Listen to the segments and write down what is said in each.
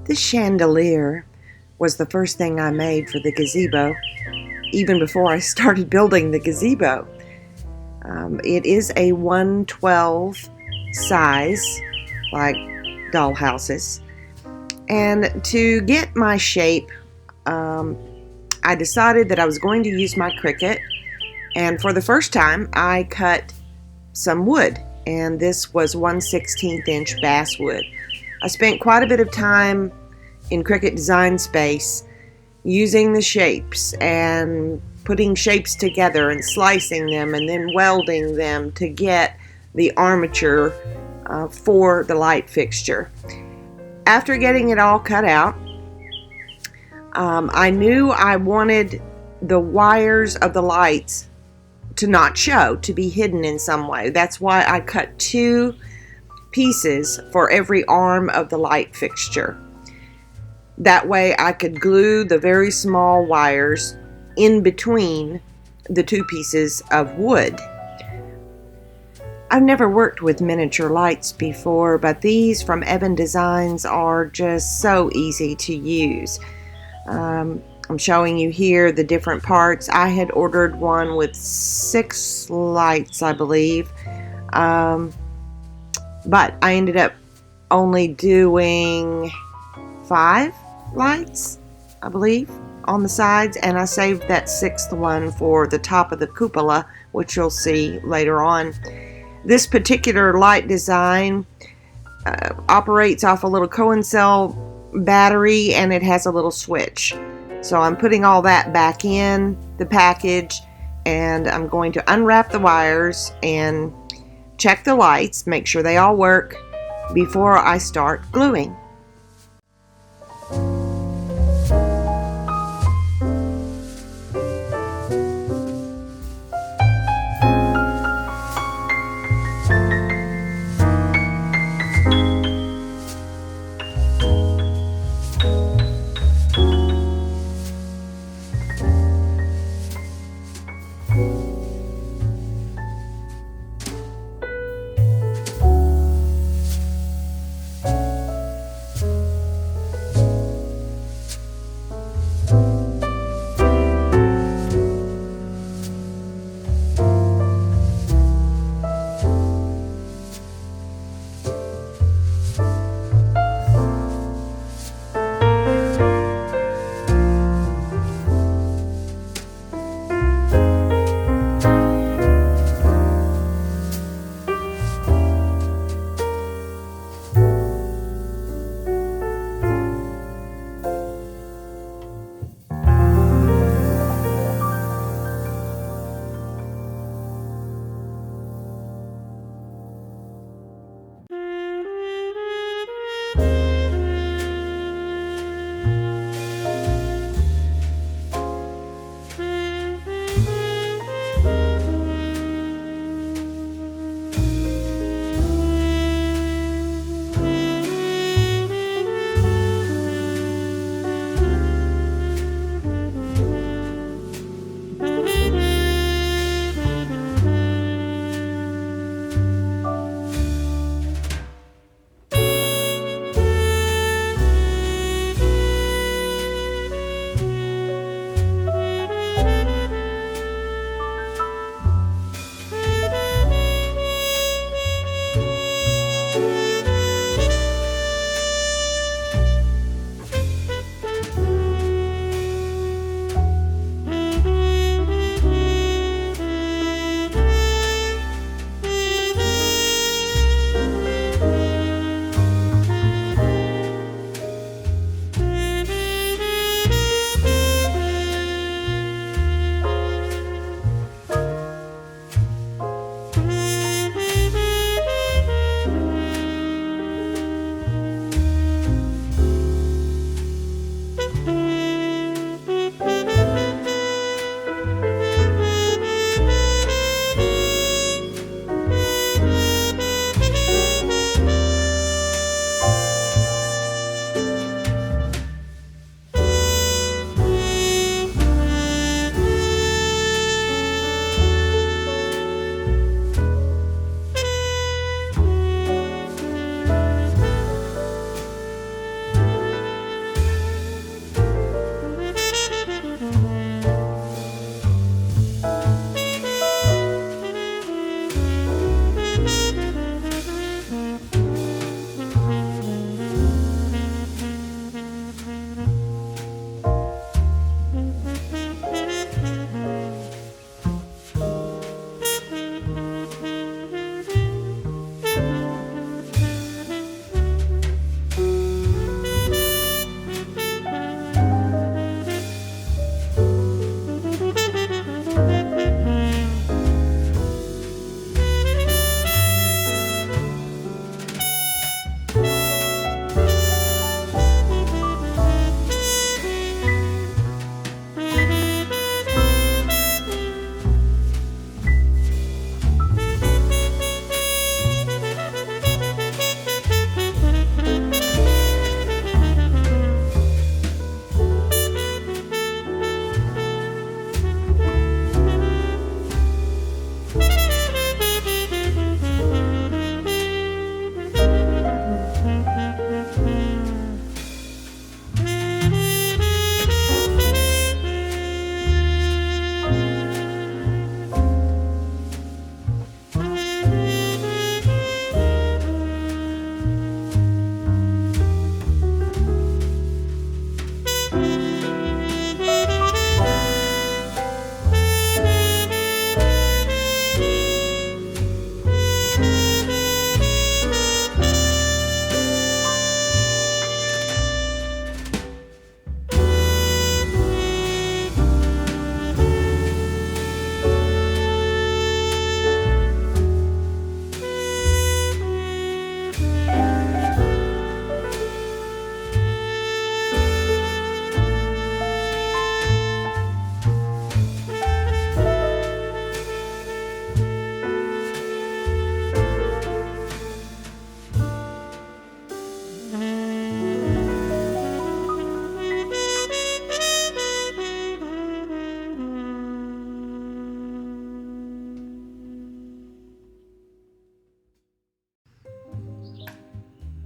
This chandelier was the first thing I made for the gazebo, even before I started building the gazebo. It is a 1/12 size, like dollhouses. And to get my shape, I decided that I was going to use my Cricut. And for the first time, I cut some wood. And this was 1/16 inch basswood. I spent quite a bit of time in Cricut Design Space using the shapes and putting shapes together and slicing them and then welding them to get the armature for the light fixture. After getting it all cut out, I knew I wanted the wires of the lights to not show, to be hidden in some way. That's why I cut 2 pieces for every arm of the light fixture. That way I could glue the very small wires in between the 2 pieces of wood. I've never worked with miniature lights before, but these from Evan Designs are just so easy to use. I'm showing you here the different parts. I had ordered one with 6 lights, I believe, but I ended up only doing 5 lights, I believe, on the sides, and I saved that 6th one for the top of the cupola, which you'll see later on. This particular light design operates off a little Cohen cell battery, and it has a little switch. So I'm putting all that back in the package, and I'm going to unwrap the wires and check the lights, make sure they all work before I start gluing.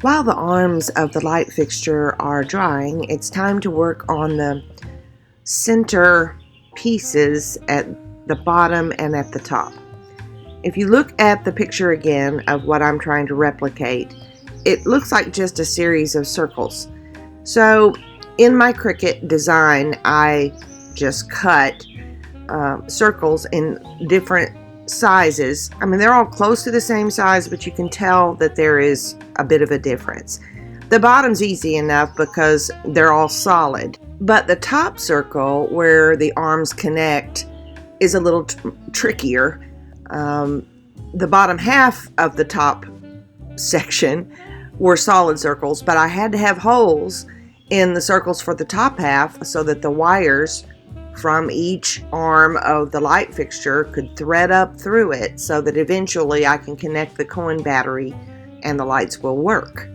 While the arms of the light fixture are drying, it's time to work on the center pieces at the bottom and at the top. If you look at the picture again of what I'm trying to replicate, it looks like just a series of circles. So in my Cricut design, I just cut circles in different sizes. I mean, they're all close to the same size, but you can tell that there is a bit of a difference. The bottom's easy enough because they're all solid, but the top circle where the arms connect is a little trickier. The bottom half of the top section were solid circles, but I had to have holes in the circles for the top half so that the wires from each arm of the light fixture could thread up through it so that eventually I can connect the coin battery and the lights will work.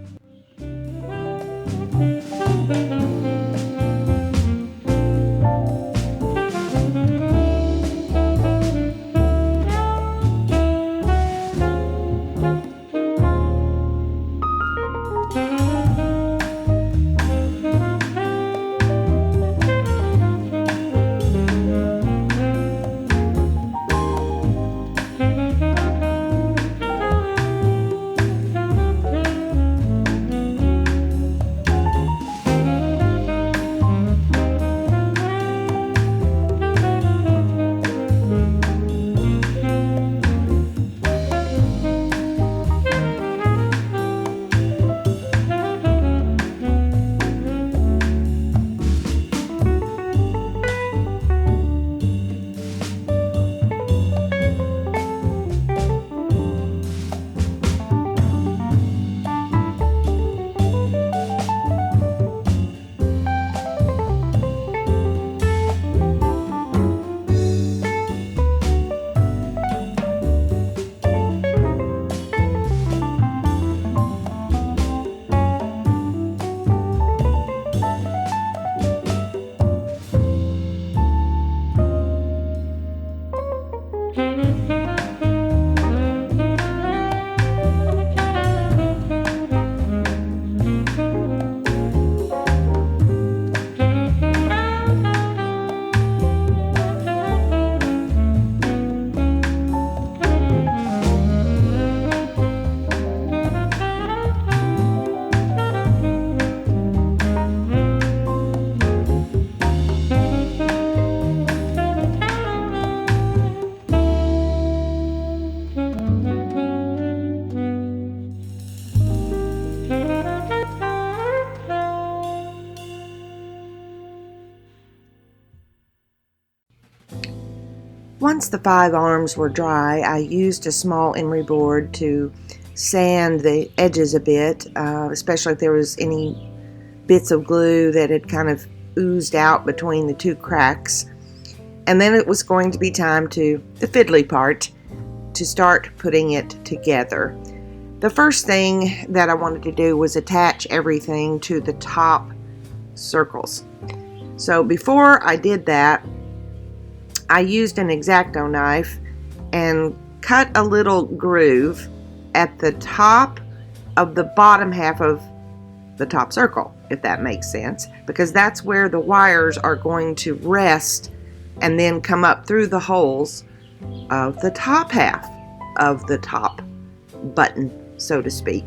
Once the 5 arms were dry, I used a small emery board to sand the edges a bit, especially if there was any bits of glue that had kind of oozed out between the 2 cracks. And then it was going to be time to the fiddly part, to start putting it together. The first thing that I wanted to do was attach everything to the top circles. So before I did that, I used an X-Acto knife and cut a little groove at the top of the bottom half of the top circle, if that makes sense, because that's where the wires are going to rest and then come up through the holes of the top half of the top button, so to speak.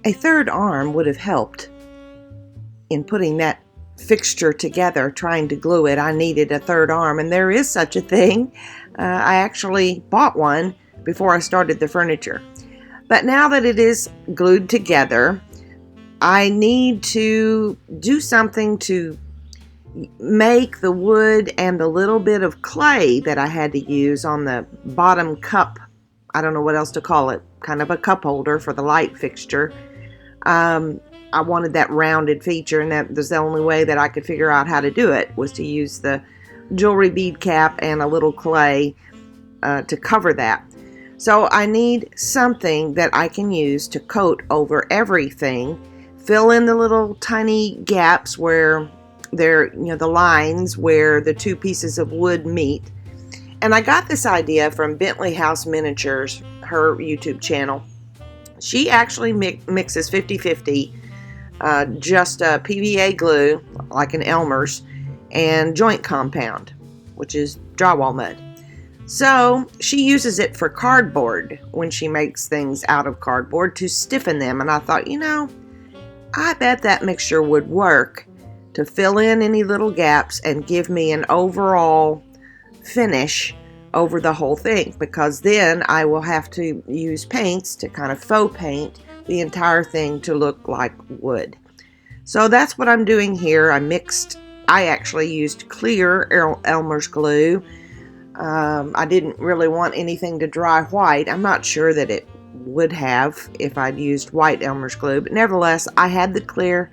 A third arm would have helped in putting that fixture together, trying to glue it. I needed a third arm, and there is such a thing. I actually bought one before I started the furniture. But now that it is glued together, I need to do something to make the wood and the little bit of clay that I had to use on the bottom cup. I don't know what else to call it, kind of a cup holder for the light fixture. I wanted that rounded feature, and that was the only way that I could figure out how to do it, was to use the jewelry bead cap and a little clay to cover that. So I need something that I can use to coat over everything, fill in the little tiny gaps where the lines where the two pieces of wood meet. And I got this idea from Bentley House Miniatures, her YouTube channel. She actually mixes 50-50, just PVA glue, like an Elmer's, and joint compound, which is drywall mud. So she uses it for cardboard when she makes things out of cardboard to stiffen them. And I thought, I bet that mixture would work to fill in any little gaps and give me an overall finish over the whole thing, because then I will have to use paints to kind of faux paint the entire thing to look like wood. So that's what I'm doing here. I actually used clear Elmer's glue. I didn't really want anything to dry white. I'm not sure that it would have if I'd used white Elmer's glue, but nevertheless, I had the clear.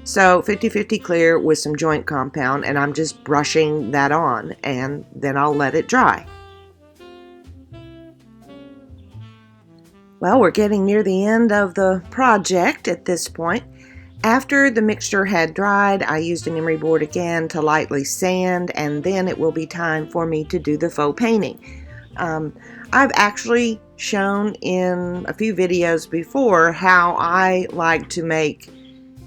So 50-50 clear with some joint compound, and I'm just brushing that on, and then I'll let it dry. Well, we're getting near the end of the project at this point. After the mixture had dried, I used an emery board again to lightly sand, and then it will be time for me to do the faux painting. I've actually shown in a few videos before how I like to make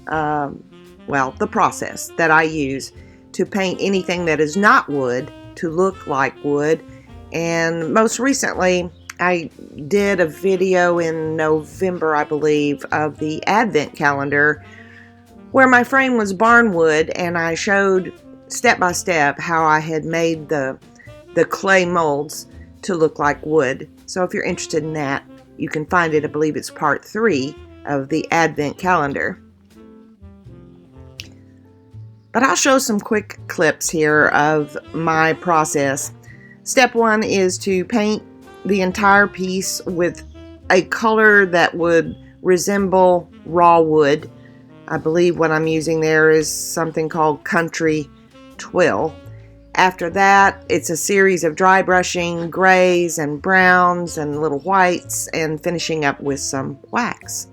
the process that I use to paint anything that is not wood to look like wood. And most recently, I did a video in November, I believe, of the Advent calendar where my frame was barnwood, and I showed step by step how I had made the clay molds to look like wood. So if you're interested in that, you can find it. I believe it's part 3 of the Advent calendar. But I'll show some quick clips here of my process. Step 1 is to paint the entire piece with a color that would resemble raw wood. I believe what I'm using there is something called Country Twill. After that, it's a series of dry brushing grays and browns and little whites, and finishing up with some wax.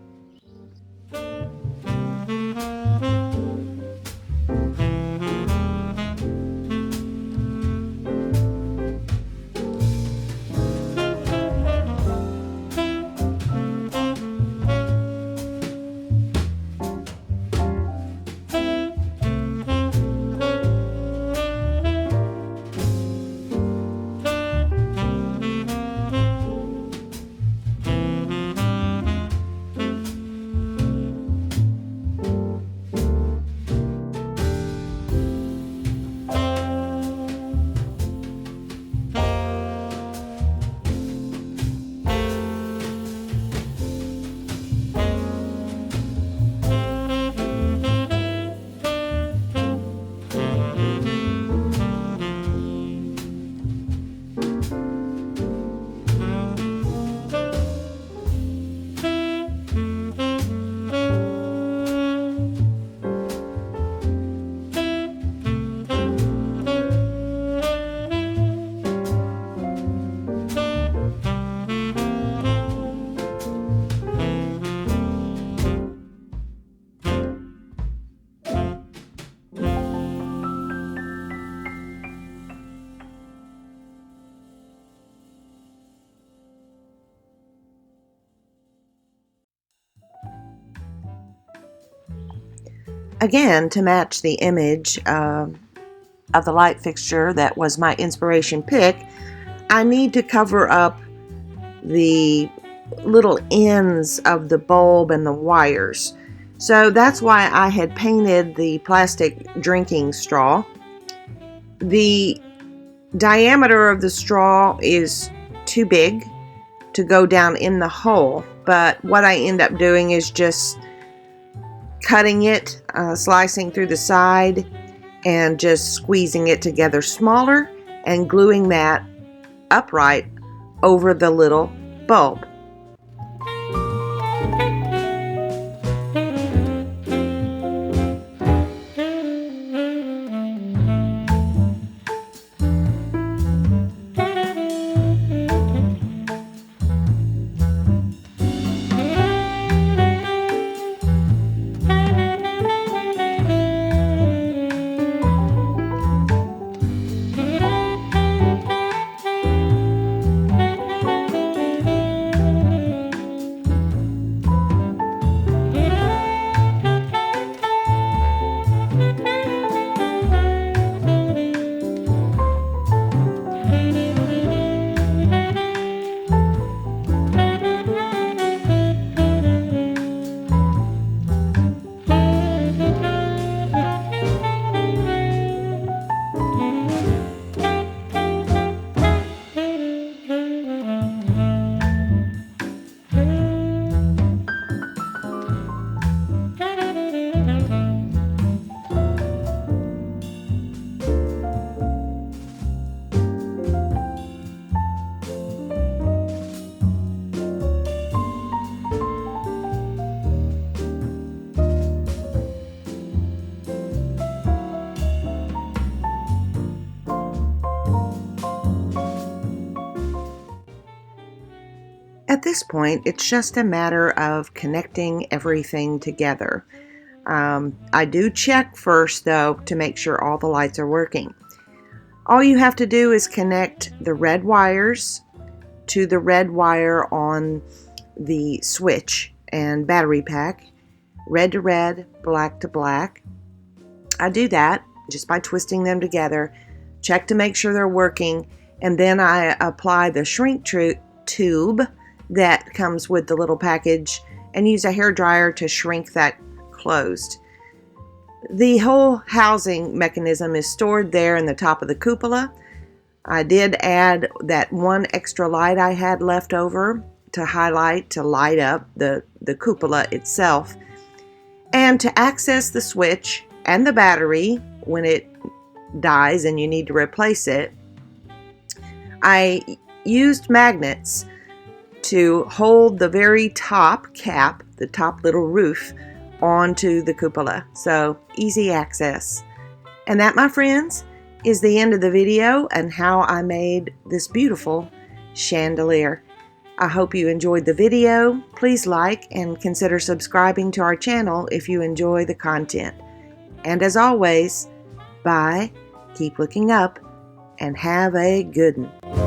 Again, to match the image of the light fixture that was my inspiration pick, I need to cover up the little ends of the bulb and the wires. So that's why I had painted the plastic drinking straw. The diameter of the straw is too big to go down in the hole, but what I end up doing is just cutting it, slicing through the side, and just squeezing it together smaller and gluing that upright over the little bulb. At this point, it's just a matter of connecting everything together. I do check first, though, to make sure all the lights are working. All you have to do is connect the red wires to the red wire on the switch and battery pack, red to red, black to black. I do that just by twisting them together, check to make sure they're working, and then I apply the shrink tube that comes with the little package and use a hairdryer to shrink that closed. The whole housing mechanism is stored there in the top of the cupola. I did add that one extra light I had left over to highlight, to light up the cupola itself. And to access the switch and the battery when it dies and you need to replace it, I used magnets to hold the very top cap, the top little roof, onto the cupola. So easy access. And that, my friends, is the end of the video and how I made this beautiful chandelier. I hope you enjoyed the video. Please like and consider subscribing to our channel if you enjoy the content. And as always, bye, keep looking up, and have a good one.